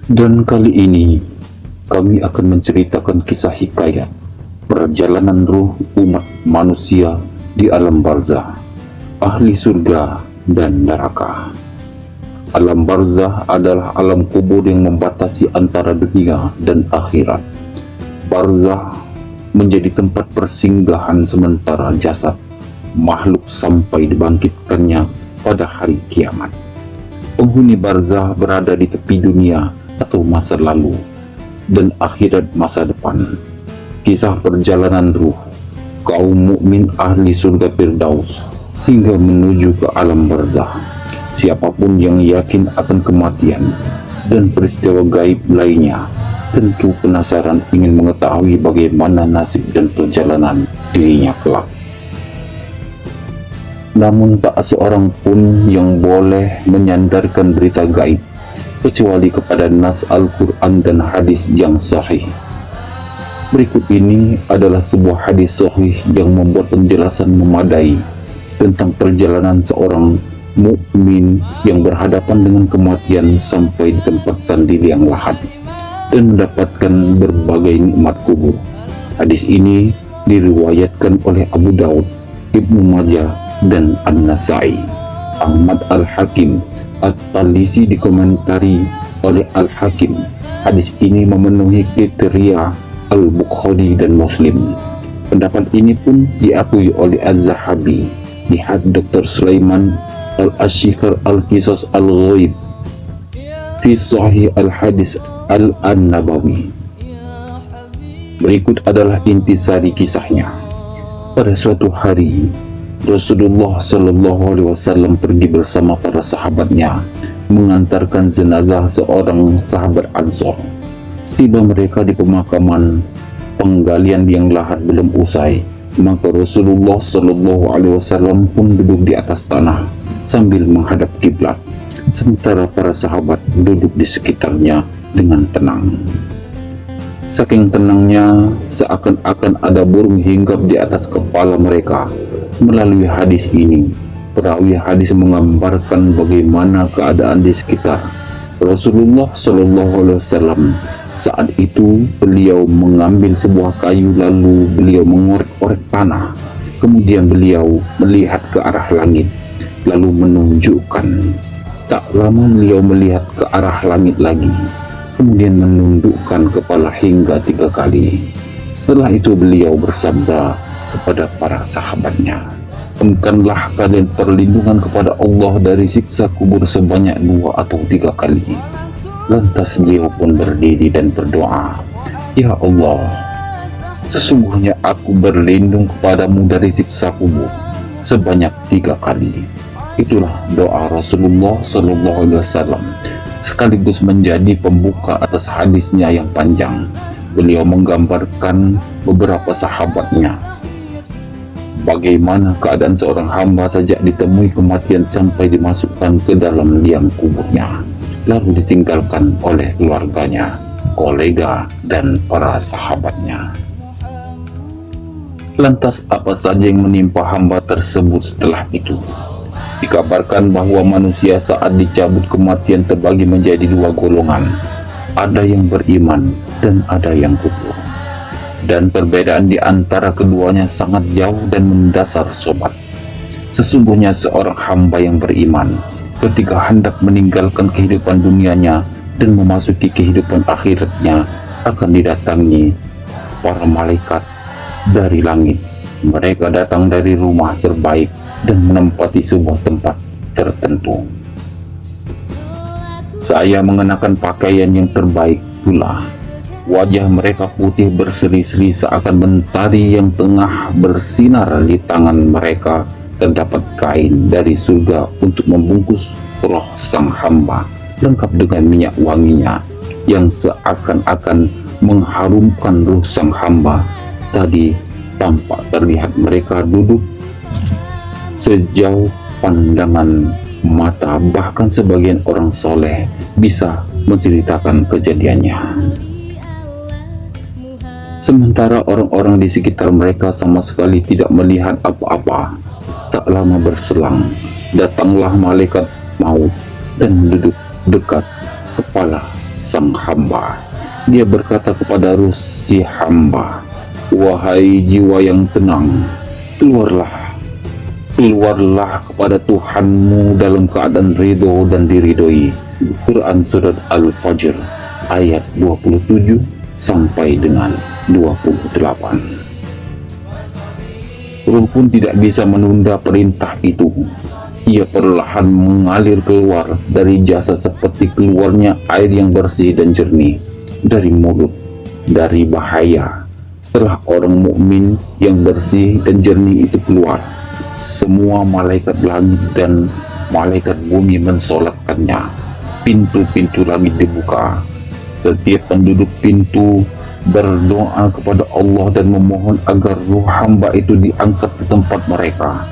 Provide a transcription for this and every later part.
Dan kali ini kami akan menceritakan kisah hikayat perjalanan ruh umat manusia di alam barzah, ahli surga dan neraka. Alam barzah adalah alam kubur yang membatasi antara dunia dan akhirat. Barzah menjadi tempat persinggahan sementara jasad makhluk sampai dibangkitkannya pada hari kiamat. Penghuni barzah berada di tepi dunia atau masa lalu dan akhirat masa depan. Kisah perjalanan ruh kaum mukmin ahli surga Firdaus hingga menuju ke alam barzah. Siapapun yang yakin akan kematian dan peristiwa gaib lainnya tentu penasaran ingin mengetahui bagaimana nasib dan perjalanan dirinya kelak. Namun tak seorang pun yang boleh menyandarkan berita gaib kecuali kepada nas Al-Quran dan hadis yang sahih. Berikut ini adalah sebuah hadis sahih yang membuat penjelasan memadai tentang perjalanan seorang mukmin yang berhadapan dengan kematian sampai ditempatkan di liang lahat dan mendapatkan berbagai nikmat kubur. Hadis ini diriwayatkan oleh Abu Daud, Ibnu Majah, dan An-Nasai. Ahmad Al-Hakim At-Talisi dikomentari oleh Al-Hakim. Hadis ini memenuhi kriteria Al-Bukhari dan Muslim. Pendapat ini pun diakui oleh Az-Zahabi. Lihat Dr. Sulaiman Al-Ashikar Al-Qisas Al-Ghaib fi Sahih Al-Hadis Al-An-Nabawi. Berikut adalah intisari kisahnya. Pada suatu hari, Rasulullah Shallallahu Alaihi Wasallam pergi bersama para sahabatnya mengantarkan jenazah seorang sahabat Ansor. Setiba mereka di pemakaman, penggalian liang lahat belum usai, maka Rasulullah Shallallahu Alaihi Wasallam pun duduk di atas tanah sambil menghadap kiblat, sementara para sahabat duduk di sekitarnya dengan tenang. Saking tenangnya, seakan-akan ada burung hinggap di atas kepala mereka. Melalui hadis ini, perawi hadis menggambarkan bagaimana keadaan di sekitar Rasulullah Shallallahu Alaihi Wasallam. Saat itu beliau mengambil sebuah kayu lalu beliau mengorek-orek tanah. Kemudian beliau melihat ke arah langit lalu menunjukkan. Tak lama beliau melihat ke arah langit lagi, kemudian menundukkan kepala hingga 3 kali. Setelah itu beliau bersabda kepada para sahabatnya, "Temukanlah kalian perlindungan kepada Allah dari siksa kubur sebanyak 2 atau 3 kali." Lantas beliau pun berdiri dan berdoa, "Ya Allah, sesungguhnya aku berlindung kepadamu dari siksa kubur sebanyak 3 kali." Itulah doa Rasulullah Shallallahu Alaihi Wasallam, sekaligus menjadi pembuka atas hadisnya yang panjang. Beliau menggambarkan beberapa sahabatnya, bagaimana keadaan seorang hamba sejak ditemui kematian sampai dimasukkan ke dalam liang kuburnya, lalu ditinggalkan oleh keluarganya, kolega, dan para sahabatnya. Lantas apa saja yang menimpa hamba tersebut setelah itu? Dikabarkan bahwa manusia saat dicabut kematian terbagi menjadi 2 golongan. Ada yang beriman dan ada yang kufur. Dan perbedaan di antara keduanya sangat jauh dan mendasar sobat. Sesungguhnya seorang hamba yang beriman ketika hendak meninggalkan kehidupan dunianya dan memasuki kehidupan akhiratnya akan didatangi para malaikat dari langit. Mereka datang dari rumah terbaik dan menempati sebuah tempat tertentu. Saya mengenakan pakaian yang terbaik pula. Wajah mereka putih berseri-seri seakan mentari yang tengah bersinar. Di tangan mereka terdapat kain dari surga untuk membungkus roh sang hamba, lengkap dengan minyak wanginya yang seakan-akan mengharumkan ruh sang hamba. Tadi tampak terlihat mereka duduk sejauh pandangan mata, bahkan sebagian orang soleh bisa menceritakan kejadiannya. Sementara orang-orang di sekitar mereka sama sekali tidak melihat apa-apa. Tak lama berselang, datanglah malaikat maut dan duduk dekat kepala sang hamba. Dia berkata kepada ruh si hamba, "Wahai jiwa yang tenang, keluarlah kepada Tuhanmu dalam keadaan ridho dan diridhoi." Quran Surat Al-Fajr ayat 27 sampai dengan 28. Ruh pun tidak bisa menunda perintah itu. Ia perlahan mengalir keluar dari jasad seperti keluarnya air yang bersih dan jernih dari mulut, dari bahaya. Setelah orang mukmin yang bersih dan jernih itu keluar, semua malaikat langit dan malaikat bumi mensolatkannya. Pintu-pintu langit dibuka. Setiap penduduk pintu berdoa kepada Allah dan memohon agar ruh hamba itu diangkat ke tempat mereka.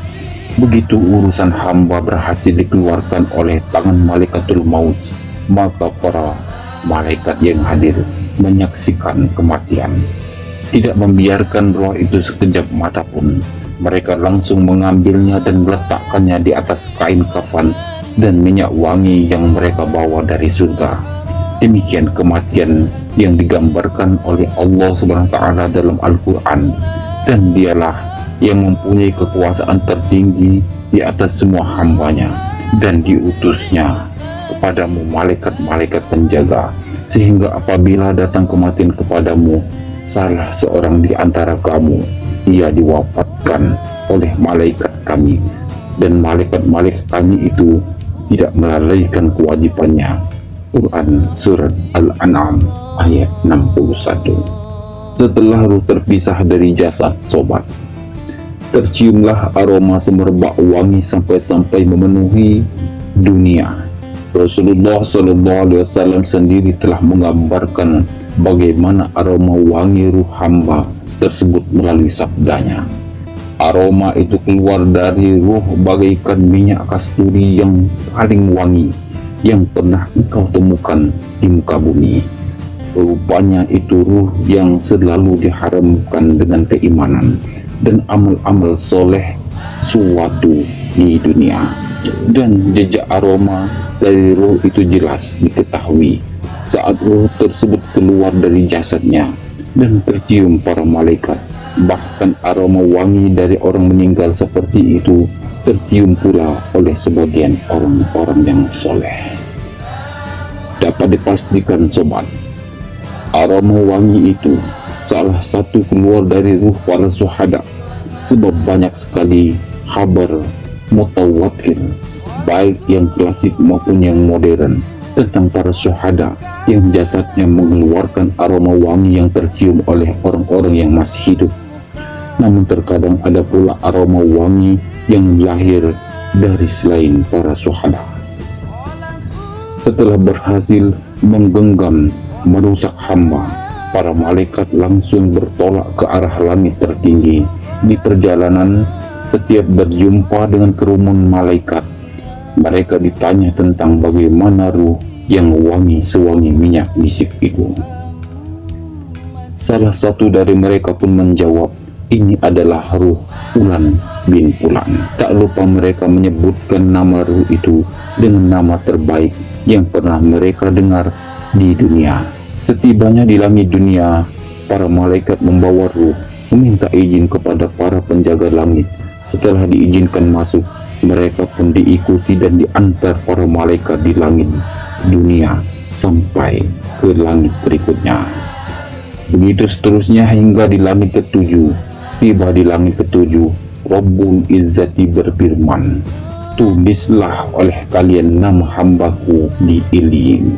Begitu urusan hamba berhasil dikeluarkan oleh tangan malaikatul maut, maka para malaikat yang hadir menyaksikan kematian. Tidak membiarkan roh itu sekejap mata pun. Mereka langsung mengambilnya dan meletakkannya di atas kain kafan dan minyak wangi yang mereka bawa dari surga. Demikian kematian yang digambarkan oleh Allah SWT dalam Al-Quran, dan dialah yang mempunyai kekuasaan tertinggi di atas semua hambanya, dan diutusnya kepadamu malaikat-malaikat penjaga, sehingga apabila datang kematian kepadamu salah seorang di antara kamu, ia diwafatkan oleh malaikat kami, dan malaikat-malaikat kami itu tidak melalaikan kewajibannya. Quran Surat Al-An'am ayat 61. Setelah ruh terpisah dari jasad, sobat, terciumlah aroma semerbak wangi sampai-sampai memenuhi dunia. Rasulullah SAW sendiri telah menggambarkan bagaimana aroma wangi ruh hamba tersebut melalui sabdanya. Aroma itu keluar dari ruh bagaikan minyak kasturi yang paling wangi yang pernah engkau temukan di muka bumi. Rupanya itu ruh yang selalu diharamkan dengan keimanan dan amal-amal soleh suatu di dunia. Dan jejak aroma dari ruh itu jelas diketahui saat ruh tersebut keluar dari jasadnya dan tercium para malaikat. Bahkan aroma wangi dari orang meninggal seperti itu tercium pula oleh sebagian orang-orang yang soleh. Dapat dipastikan, sobat, aroma wangi itu salah satu keluar dari ruh para syuhada, sebab banyak sekali kabar mutawatir baik yang klasik maupun yang modern tentang para syuhada yang jasadnya mengeluarkan aroma wangi yang tercium oleh orang-orang yang masih hidup. Namun terkadang ada pula aroma wangi yang lahir dari selain para syuhada. Setelah berhasil menggenggam merusak hamba, para malaikat langsung bertolak ke arah langit tertinggi. Di perjalanan, setiap berjumpa dengan kerumun malaikat, mereka ditanya tentang bagaimana ruh yang wangi sewangi minyak misik itu. Salah satu dari mereka pun menjawab, "Ini adalah ruh Fulan bin Fulan." Tak lupa mereka menyebutkan nama ruh itu dengan nama terbaik yang pernah mereka dengar di dunia. Setibanya di langit dunia, para malaikat membawa ruh meminta izin kepada para penjaga langit. Setelah diizinkan masuk, mereka pun diikuti dan diantar para malaikat di langit dunia sampai ke langit berikutnya. Begitu seterusnya hingga di langit ketujuh. Tiba di langit ketujuh, Rabbul Izzati berfirman, "Tulislah oleh kalian nama hambaku di Ilyin."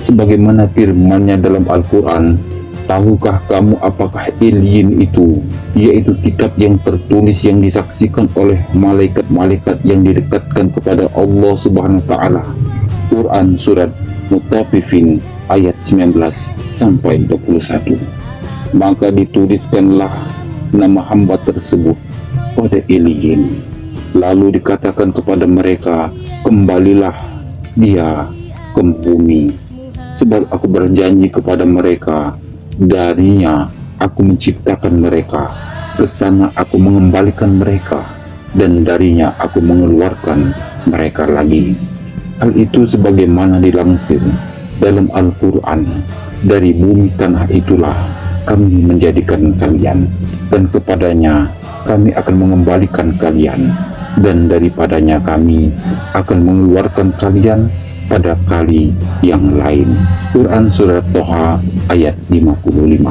Sebagaimana firman-Nya dalam Al-Quran, "Tahukah kamu apakah Ilyin itu?" Yaitu kitab yang tertulis yang disaksikan oleh malaikat-malaikat yang didekatkan kepada Allah Subhanahu wa Ta'ala. Quran Surat Mutaffifin ayat 19 sampai 21. Maka dituliskanlah nama hamba tersebut pada Ilyin. Lalu dikatakan kepada mereka, "Kembalilah dia ke bumi, sebab aku berjanji kepada mereka, darinya aku menciptakan mereka, ke sana aku mengembalikan mereka, dan darinya aku mengeluarkan mereka lagi." Hal itu sebagaimana dilansir dalam Al-Quran, dari bumi tanah itulah kami menjadikan kalian, dan kepadanya kami akan mengembalikan kalian, dan daripadanya kami akan mengeluarkan kalian pada kali yang lain. Quran Surat Toha ayat 55.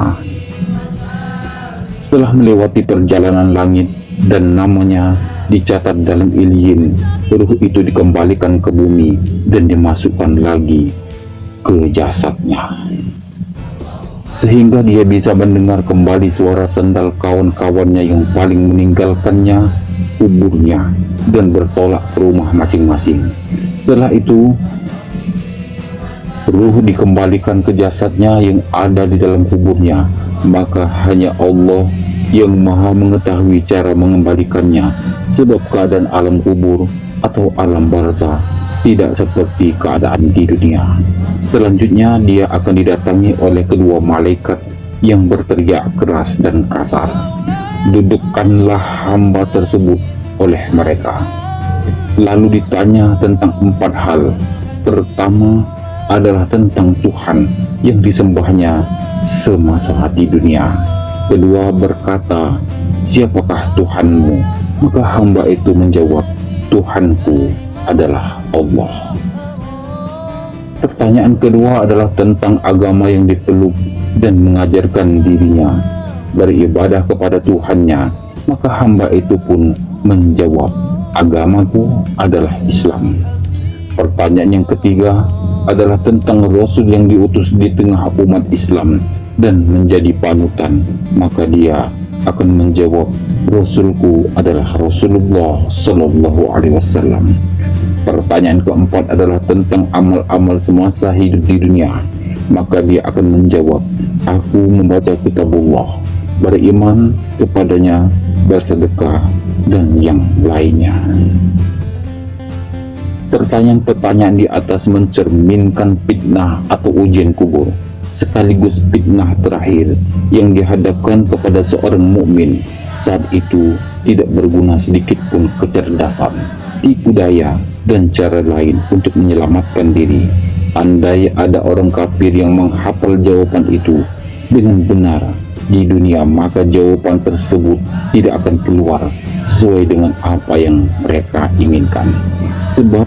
Setelah melewati perjalanan langit dan namanya dicatat dalam Ilyin, ruh itu dikembalikan ke bumi dan dimasukkan lagi ke jasadnya, sehingga dia bisa mendengar kembali suara sandal kawan-kawannya yang paling meninggalkannya kuburnya dan bertolak ke rumah masing-masing. Setelah itu ruh dikembalikan ke jasadnya yang ada di dalam kuburnya, maka hanya Allah yang maha mengetahui cara mengembalikannya, sebab keadaan alam kubur atau alam barzah tidak seperti keadaan di dunia. Selanjutnya dia akan didatangi oleh kedua malaikat yang berteriak keras dan kasar. Dudukkanlah hamba tersebut oleh mereka. Lalu ditanya tentang 4 hal. Pertama adalah tentang Tuhan yang disembahnya semasa di dunia. Kedua berkata, siapakah Tuhanmu? Maka hamba itu menjawab, Tuhanku adalah Allah. Pertanyaan kedua adalah tentang agama yang dipeluk dan mengajarkan dirinya beribadah kepada Tuhannya. Maka hamba itu pun menjawab, agamaku adalah Islam. Pertanyaan yang ketiga adalah tentang Rasul yang diutus di tengah umat Islam dan menjadi panutan. Maka dia akan menjawab, Rasulku adalah Rasulullah Sallallahu Alaihi Wasallam. Pertanyaan keempat adalah tentang amal-amal semasa hidup di dunia. Maka dia akan menjawab, aku membaca kitabullah, beriman kepadanya, bersedekah, dan yang lainnya. Pertanyaan-pertanyaan di atas mencerminkan fitnah atau ujian kubur, sekaligus fitnah terakhir yang dihadapkan kepada seorang mukmin. Saat itu tidak berguna sedikit pun kecerdasan, tipu daya, dan cara lain untuk menyelamatkan diri. Andai ada orang kafir yang menghafal jawaban itu dengan benar di dunia, maka jawaban tersebut tidak akan keluar sesuai dengan apa yang mereka inginkan. Sebab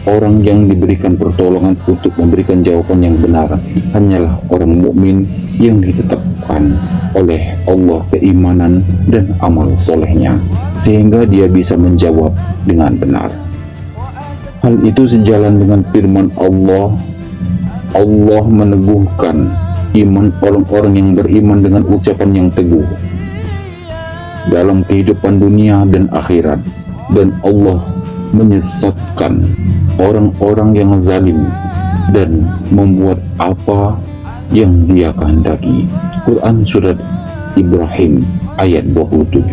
orang yang diberikan pertolongan untuk memberikan jawaban yang benar hanyalah orang mukmin yang ditetapkan oleh Allah keimanan dan amal solehnya, sehingga dia bisa menjawab dengan benar. Hal itu sejalan dengan firman Allah. Allah meneguhkan iman orang-orang yang beriman dengan ucapan yang teguh dalam kehidupan dunia dan akhirat, dan Allah menyesatkan orang-orang yang zalim dan membuat apa yang dia kehendaki. Quran Surat Ibrahim ayat 27.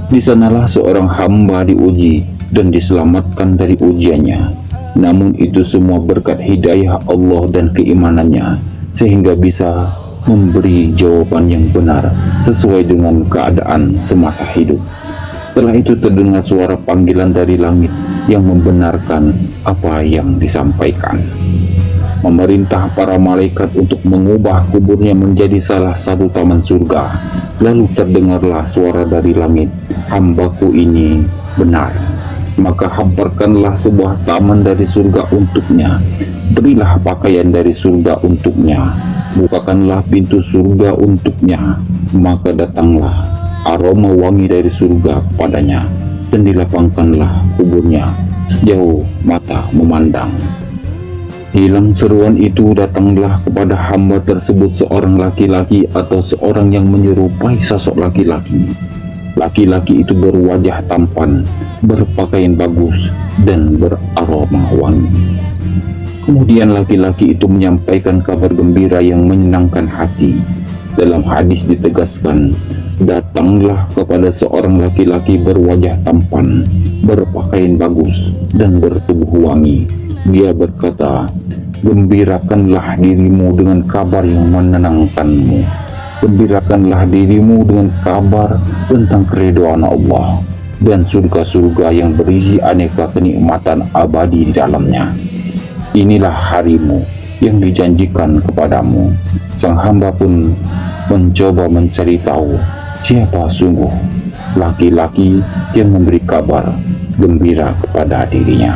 Di sanalah seorang hamba diuji dan diselamatkan dari ujiannya. Namun itu semua berkat hidayah Allah dan keimanannya, sehingga bisa memberi jawaban yang benar sesuai dengan keadaan semasa hidup. Setelah itu terdengar suara panggilan dari langit yang membenarkan apa yang disampaikan, memerintah para malaikat untuk mengubah kuburnya menjadi salah satu taman surga. Lalu terdengarlah suara dari langit, hambaku ini benar, maka hamparkanlah sebuah taman dari surga untuknya, berilah pakaian dari surga untuknya, bukakanlah pintu surga untuknya, maka datanglah aroma wangi dari surga padanya, dan dilapangkanlah kuburnya sejauh mata memandang. Hilang seruan itu, datanglah kepada hamba tersebut seorang laki-laki atau seorang yang menyerupai sosok laki-laki. Laki-laki itu berwajah tampan, berpakaian bagus, dan beraroma wangi. Kemudian laki-laki itu menyampaikan kabar gembira yang menyenangkan hati. Dalam hadis ditegaskan, datanglah kepada seorang laki-laki berwajah tampan, berpakaian bagus, dan bertubuh wangi. Dia berkata, gembirakanlah dirimu dengan kabar yang menenangkanmu. Gembirakanlah dirimu dengan kabar tentang keridhaan Allah dan surga-surga yang berisi aneka kenikmatan abadi di dalamnya. inilah harimu yang dijanjikan kepadamu. Sang hamba pun mencoba mencari tahu siapa sungguh laki-laki yang memberi kabar gembira kepada dirinya.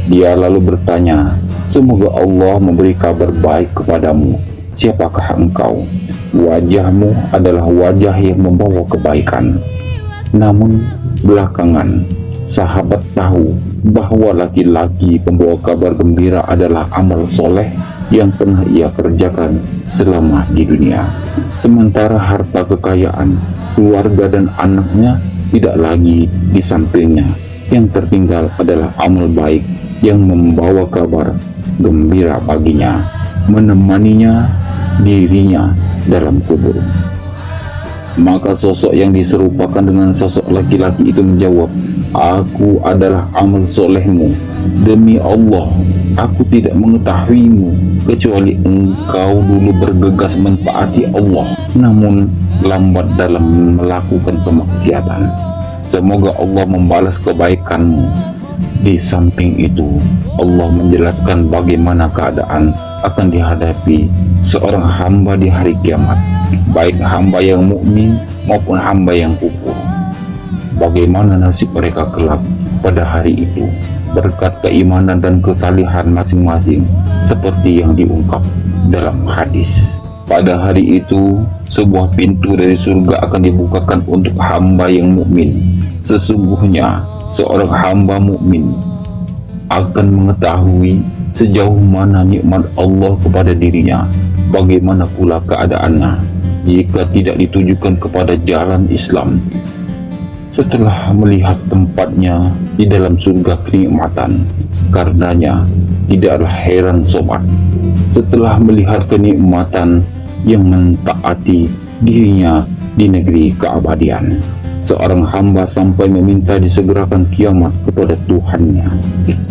Dia lalu bertanya, semoga Allah memberi kabar baik kepadamu. Siapakah engkau? Wajahmu adalah wajah yang membawa kebaikan. Namun belakangan sahabat tahu bahwa laki-laki pembawa kabar gembira adalah amal soleh yang pernah ia kerjakan selama di dunia. Sementara harta kekayaan, keluarga dan anaknya tidak lagi di sampingnya. Yang tertinggal adalah amal baik yang membawa kabar gembira baginya, menemaninya dirinya dalam kubur. Maka sosok yang diserupakan dengan sosok laki-laki itu menjawab, aku adalah amal solehmu. Demi Allah, aku tidak mengetahuimu kecuali engkau dulu bergegas mentaati Allah, namun lambat dalam melakukan kemaksiatan. Semoga Allah membalas kebaikanmu. Di samping itu, Allah menjelaskan bagaimana keadaan akan dihadapi seorang hamba di hari kiamat, baik hamba yang mukmin maupun hamba yang kufur. Bagaimana nasib mereka kelak pada hari itu berkat keimanan dan kesalihan masing-masing, seperti yang diungkap dalam hadis. Pada hari itu, sebuah pintu dari surga akan dibukakan untuk hamba yang mukmin. Sesungguhnya seorang hamba mukmin akan mengetahui sejauh mana nikmat Allah kepada dirinya, bagaimana pula keadaannya jika tidak ditujukan kepada jalan Islam. Setelah melihat tempatnya di dalam surga kenikmatan, karenanya tidaklah heran sobat, setelah melihat kenikmatan yang mentaati dirinya di negeri keabadian, seorang hamba sampai meminta disegerakan kiamat kepada Tuhannya.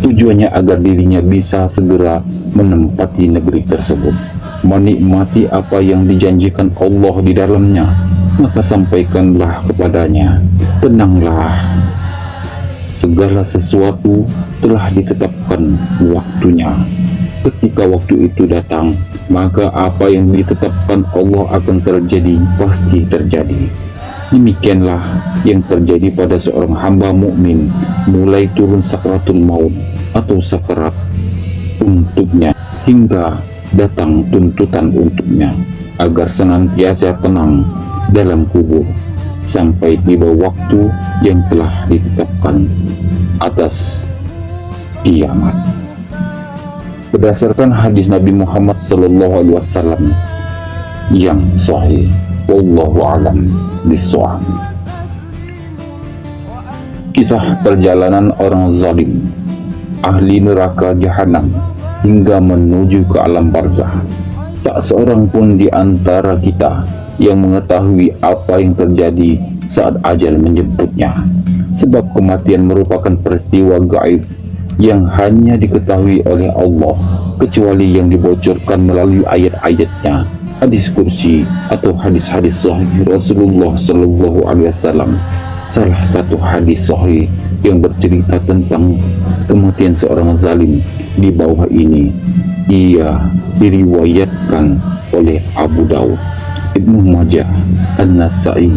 Tujuannya agar dirinya bisa segera menempati negeri tersebut, menikmati apa yang dijanjikan Allah di dalamnya. Maka sampaikanlah kepadanya, tenanglah, segala sesuatu telah ditetapkan waktunya. Ketika waktu itu datang, maka apa yang ditetapkan Allah akan terjadi, pasti terjadi. Demikianlah yang terjadi pada seorang hamba mukmin mulai turun sakratul maut atau sakarat untuknya hingga datang tuntutan untuknya agar senantiasa tenang dalam kubur sampai tiba waktu yang telah ditetapkan atas kiamat. Berdasarkan hadis Nabi Muhammad SAW yang sahih, wallahu a'lam bishawab. Kisah perjalanan orang zalim, ahli neraka jahanam hingga menuju ke alam barzah. Tak seorang pun di antara kita yang mengetahui apa yang terjadi saat ajal menjemputnya, sebab kematian merupakan peristiwa gaib yang hanya diketahui oleh Allah, kecuali yang dibocorkan melalui ayat-ayatnya, hadis kursi atau hadis-hadis sahih Rasulullah SAW. Salah satu hadis sahih yang bercerita tentang kematian seorang zalim di bawah ini, ia diriwayatkan oleh Abu Daud, Ibnu Majah, An-Nasai,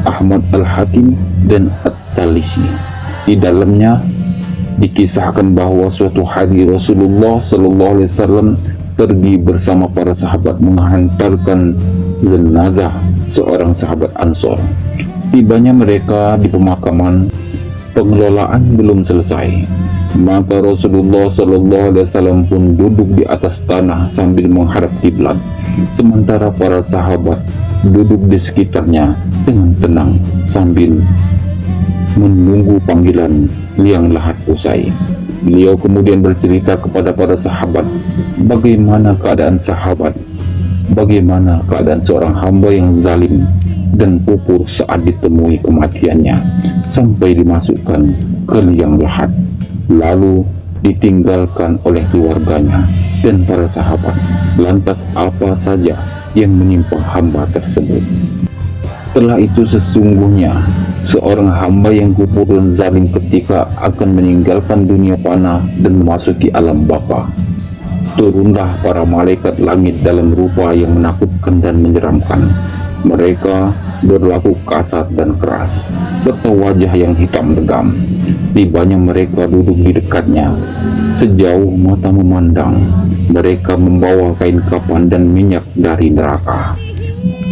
Ahmad Al-Hakim, dan At-Talisi. Di dalamnya dikisahkan bahwa suatu hari Rasulullah SAW pergi bersama para sahabat menghantarkan jenazah seorang sahabat Ansor. Setibanya mereka di pemakaman, pengelolaan belum selesai, maka Rasulullah SAW pun duduk di atas tanah sambil menghadap kiblat, sementara para sahabat duduk di sekitarnya dengan tenang sambil menunggu panggilan liang lahat usai. Beliau kemudian bercerita kepada para sahabat bagaimana keadaan sahabat, bagaimana keadaan seorang hamba yang zalim dan kufur saat ditemui kematiannya sampai dimasukkan ke liang lahat, lalu ditinggalkan oleh keluarganya dan para sahabat. Lantas apa saja yang menimpa hamba tersebut? Setelah itu sesungguhnya seorang hamba yang kufur dan zalim ketika akan meninggalkan dunia fana dan memasuki alam bapa. Turunlah para malaikat langit dalam rupa yang menakutkan dan menyeramkan. Mereka berlaku kasar dan keras, serta wajah yang hitam legam. Tibanya mereka duduk di dekatnya. Sejauh mata memandang, mereka membawa kain kapan dan minyak dari neraka.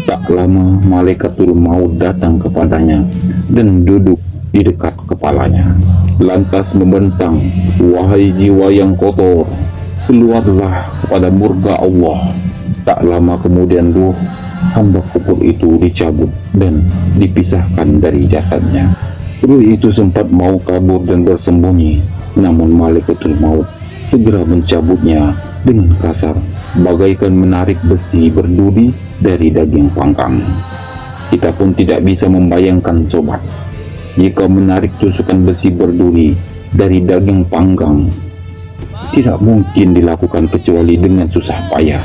Tak lama malaikatul maut datang kepadanya dan duduk di dekat kepalanya. Lantas membentang, "Wahai jiwa yang kotor, keluarlah kepada murka Allah." Tak lama kemudian ruh hamba kufur itu dicabut dan dipisahkan dari jasadnya. Ruh itu sempat mau kabur dan bersembunyi, namun malaikatul maut segera mencabutnya dengan kasar, bagaikan menarik besi berduri dari daging pangkang. Kita pun tidak bisa membayangkan sobat, jika menarik tusukan besi berduri dari daging panggang tidak mungkin dilakukan kecuali dengan susah payah,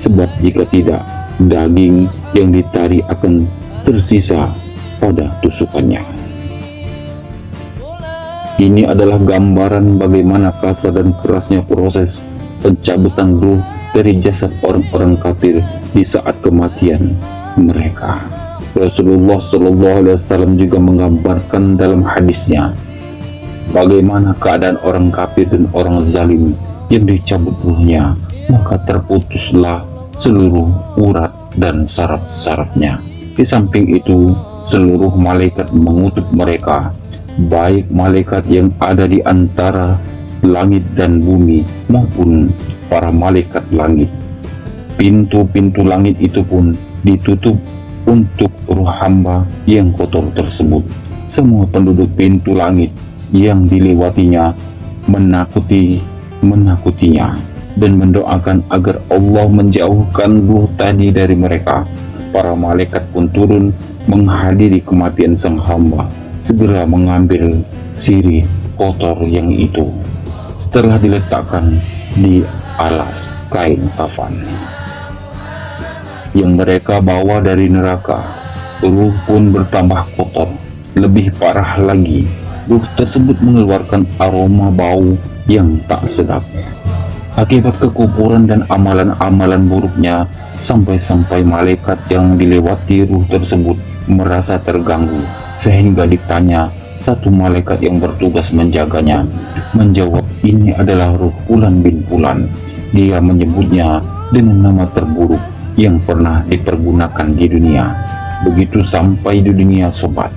sebab jika tidak, daging yang ditarik akan tersisa pada tusukannya. Ini adalah gambaran bagaimana kasar dan kerasnya proses pencabutan ruh dari jasad orang-orang kafir di saat kematian mereka. Rasulullah SAW juga menggambarkan dalam hadisnya bagaimana keadaan orang kafir dan orang zalim yang dicabut ruhnya, maka terputuslah seluruh urat dan saraf-sarafnya. Di samping itu, seluruh malaikat mengutuk mereka, baik malaikat yang ada di antara langit dan bumi maupun para malaikat langit. Pintu-pintu langit itu pun ditutup untuk ruh hamba yang kotor tersebut. Semua penduduk pintu langit yang dilewatinya menakutinya dan mendoakan agar Allah menjauhkan ruh tadi dari mereka. Para malaikat pun turun menghadiri kematian sang hamba, segera mengambil sirih kotor yang itu setelah diletakkan di alas kain kafan yang mereka bawa dari neraka. Ruh pun bertambah kotor. Lebih parah lagi, ruh tersebut mengeluarkan aroma bau yang tak sedap. Akibat kekufuran dan amalan-amalan buruknya, sampai-sampai malaikat yang dilewati ruh tersebut merasa terganggu, sehingga ditanya satu malaikat yang bertugas menjaganya. Menjawab, "Ini adalah ruh Fulan bin Fulan." Dia menyebutnya dengan nama terburuk yang pernah dipergunakan di dunia. Begitu sampai di dunia sobat,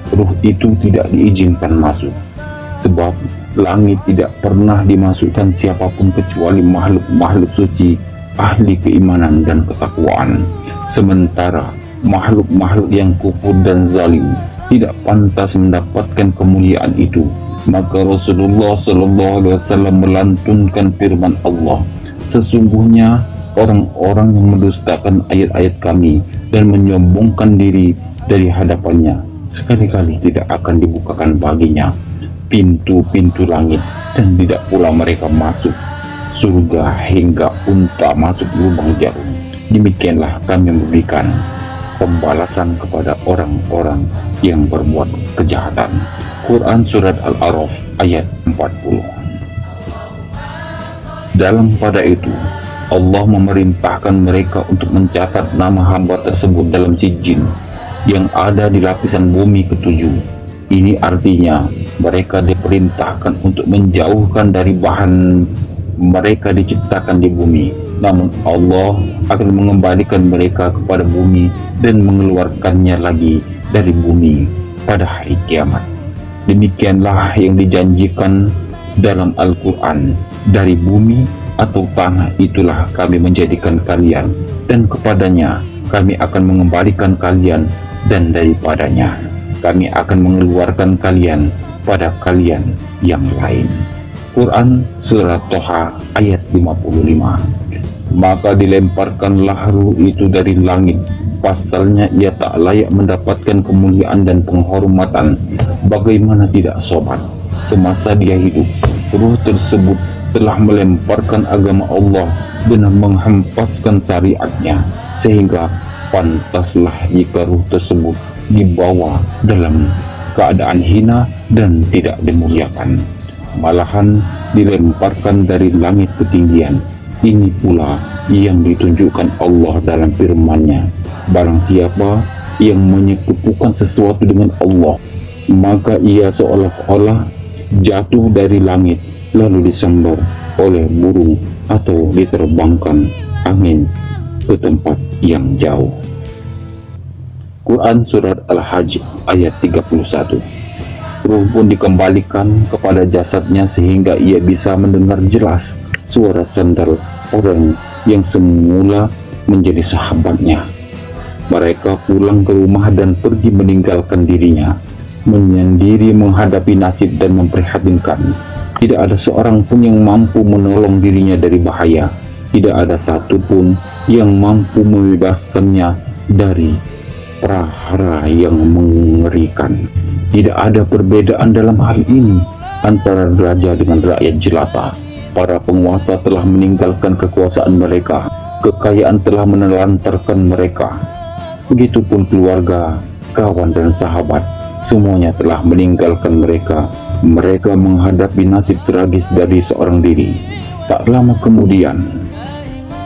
ruh itu tidak diizinkan masuk, sebab langit tidak pernah dimasukkan siapapun kecuali makhluk-makhluk suci, ahli keimanan dan ketakwaan. Sementara makhluk-makhluk yang kufur dan zalim tidak pantas mendapatkan kemuliaan itu. Maka Rasulullah SAW melantunkan firman Allah, "Sesungguhnya orang-orang yang mendustakan ayat-ayat kami dan menyombongkan diri dari hadapannya, sekali-kali tidak akan dibukakan baginya pintu-pintu langit, dan tidak pula mereka masuk surga hingga unta masuk lubang jarum. Demikianlah kami memberikan pembalasan kepada orang-orang yang berbuat kejahatan." Quran Surat Al-A'raf ayat 40. Dalam pada itu, Allah memerintahkan mereka untuk mencatat nama hamba tersebut dalam sijin yang ada di lapisan bumi ketujuh. Ini artinya mereka diperintahkan untuk menjauhkan dari bahan mereka diciptakan di bumi. Namun Allah akan mengembalikan mereka kepada bumi dan mengeluarkannya lagi dari bumi pada hari kiamat. Demikianlah yang dijanjikan dalam Al-Quran. Dari bumi atau tanah itulah kami menjadikan kalian, dan kepadanya kami akan mengembalikan kalian, dan daripadanya kami akan mengeluarkan kalian pada kalian yang lain. Quran Surat Toha ayat 55. Maka dilemparkanlah ruh itu dari langit. Pasalnya ia tak layak mendapatkan kemuliaan dan penghormatan. Bagaimana tidak sobat? Semasa dia hidup, ruh tersebut telah melemparkan agama Allah dan menghempaskan syariatnya, sehingga pantaslah jika ruh tersebut dibawa dalam keadaan hina dan tidak dimuliakan, malahan dilemparkan dari langit ketinggian. Ini pula yang ditunjukkan Allah dalam firman-Nya, barang siapa yang menyekutukan sesuatu dengan Allah, maka ia seolah-olah jatuh dari langit lalu disambar oleh burung atau diterbangkan angin ke tempat yang jauh. Quran Surat Al-Hajj ayat 31. Ruh pun dikembalikan kepada jasadnya sehingga ia bisa mendengar jelas suara sandal orang yang semula menjadi sahabatnya. Mereka pulang ke rumah dan pergi meninggalkan dirinya, menyendiri menghadapi nasib dan memprihatinkan. Tidak ada seorang pun yang mampu menolong dirinya dari bahaya. Tidak ada satupun yang mampu membebaskannya dari prahara yang mengerikan. Tidak ada perbedaan dalam hal ini antara raja dengan rakyat jelata. Para penguasa telah meninggalkan kekuasaan mereka, kekayaan telah menelantarkan mereka. Begitupun keluarga, kawan dan sahabat, semuanya telah meninggalkan mereka. Mereka menghadapi nasib tragis dari seorang diri. Tak lama kemudian,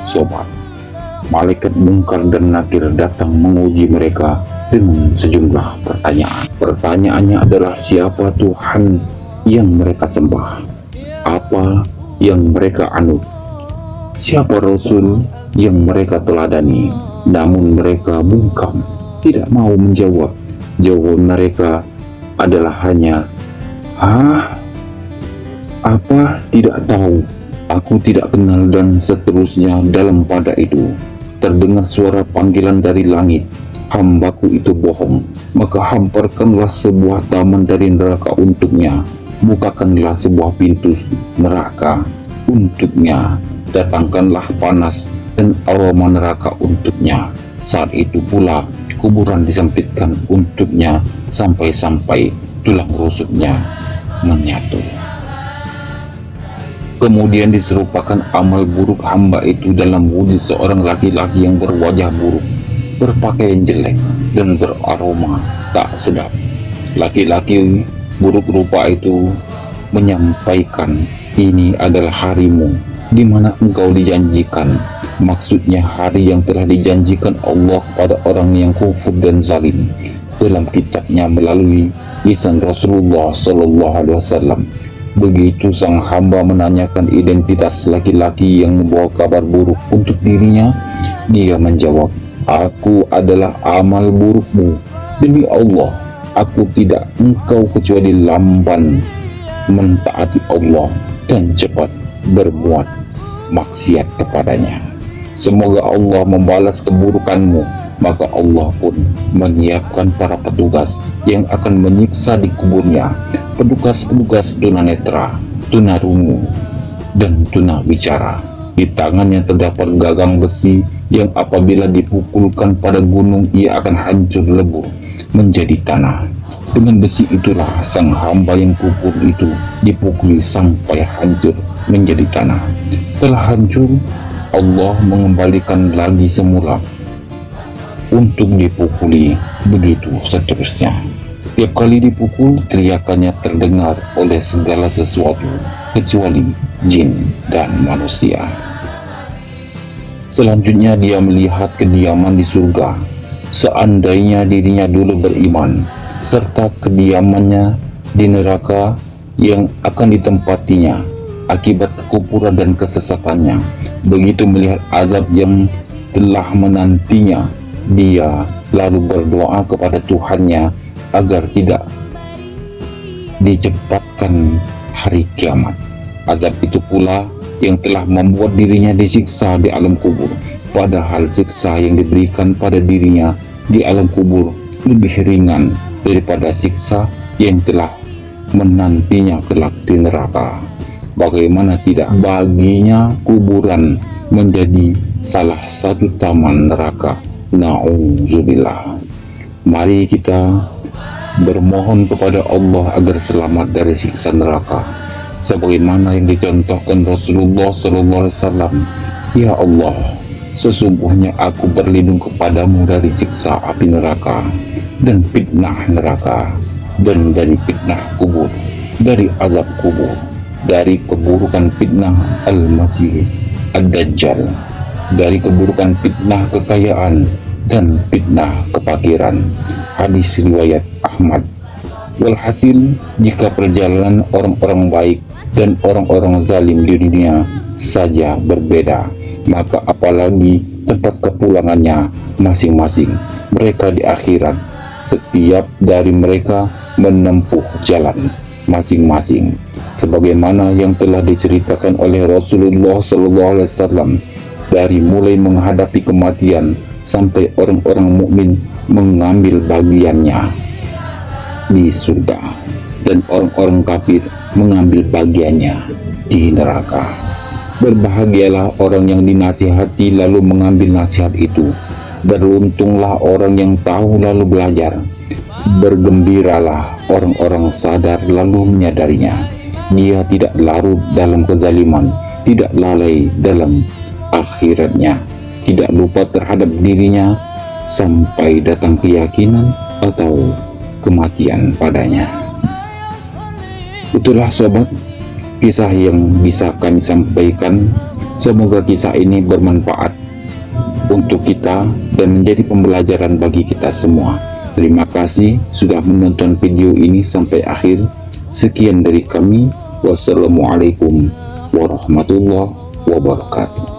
sobat, malaikat Munkar dan Nakir datang menguji mereka dengan sejumlah pertanyaan. Pertanyaannya adalah, siapa Tuhan yang mereka sembah? Apa yang mereka anut? Siapa Rasul yang mereka teladani? Namun mereka bungkam, tidak mau menjawab. Jawaban mereka adalah hanya, apa? Tidak tahu, aku tidak kenal, dan seterusnya. Dalam pada itu terdengar suara panggilan dari langit, hambaku itu bohong, maka hamparkanlah sebuah taman dari neraka untuknya, bukakanlah sebuah pintu neraka untuknya, datangkanlah panas dan aroma neraka untuknya. Saat itu pula kuburan disempitkan untuknya sampai-sampai tulang rusuknya menyatu. Kemudian diserupakan amal buruk hamba itu dalam wujud seorang laki-laki yang berwajah buruk, berpakaian jelek, dan beraroma tak sedap. Laki-laki buruk rupa itu menyampaikan, ini adalah harimu di mana engkau dijanjikan. Maksudnya hari yang telah dijanjikan Allah kepada orang yang kufur dan zalim dalam kitabnya melalui lisan Rasulullah SAW. Begitu sang hamba menanyakan identitas laki-laki yang membawa kabar buruk untuk dirinya, dia menjawab, aku adalah amal burukmu. Demi Allah, aku tidak engkau kecuali lamban mentaati Allah dan cepat berbuat maksiat kepadanya. Semoga Allah membalas keburukanmu. Maka Allah pun menyiapkan para petugas yang akan menyiksa di kuburnya, petugas-petugas tunanetra, tunarungu, dan tunawicara. Di tangannya terdapat gagang besi yang apabila dipukulkan pada gunung ia akan hancur lebur menjadi tanah. Dengan besi itulah sang hamba yang kufur itu dipukuli sampai hancur menjadi tanah. Setelah hancur, Allah mengembalikan lagi semula untuk dipukuli, begitu seterusnya. Setiap kali dipukul, teriakannya terdengar oleh segala sesuatu kecuali jin dan manusia. Selanjutnya dia melihat kediaman di surga. Seandainya dirinya dulu beriman, serta kediamannya di neraka yang akan ditempatinya akibat kekufuran dan kesesatannya. Begitu melihat azab yang telah menantinya, dia lalu berdoa kepada Tuhannya agar tidak dicepatkan hari kiamat. Azab itu pula yang telah membuat dirinya disiksa di alam kubur, padahal siksa yang diberikan pada dirinya di alam kubur lebih ringan daripada siksa yang telah menantinya kelak di neraka. Bagaimana tidak, baginya kuburan menjadi salah satu taman neraka. Na'udzubillah. Mari kita bermohon kepada Allah agar selamat dari siksa neraka, sebagaimana yang dicontohkan Rasulullah SAW. Ya Allah, sesungguhnya aku berlindung kepadamu dari siksa api neraka. dan fitnah neraka, dan dari fitnah kubur, dari azab kubur, dari keburukan fitnah Al-Masih Ad-Dajjal, dari keburukan fitnah kekayaan dan fitnah kefakiran. Hadis riwayat Ahmad. Walhasil, jika perjalanan orang-orang baik dan orang-orang zalim di dunia saja berbeda, maka apalagi tempat kepulangannya masing-masing. Mereka di akhirat, setiap dari mereka menempuh jalan masing-masing, sebagaimana yang telah diceritakan oleh Rasulullah SAW, dari mulai menghadapi kematian sampai orang-orang mukmin mengambil bagiannya di surga, dan orang-orang kafir mengambil bagiannya di neraka. Berbahagialah orang yang dinasihati lalu mengambil nasihat itu. Beruntunglah orang yang tahu lalu belajar. Bergembiralah orang-orang sadar lalu menyadarinya. Dia tidak larut dalam kezaliman, tidak lalai dalam akhiratnya, tidak lupa terhadap dirinya sampai datang keyakinan atau kematian padanya. Itulah sobat, kisah yang bisa kami sampaikan. Semoga kisah ini bermanfaat untuk kita dan menjadi pembelajaran bagi kita semua. Terima kasih sudah menonton video ini sampai akhir. Sekian dari kami. Wassalamualaikum warahmatullahi wabarakatuh.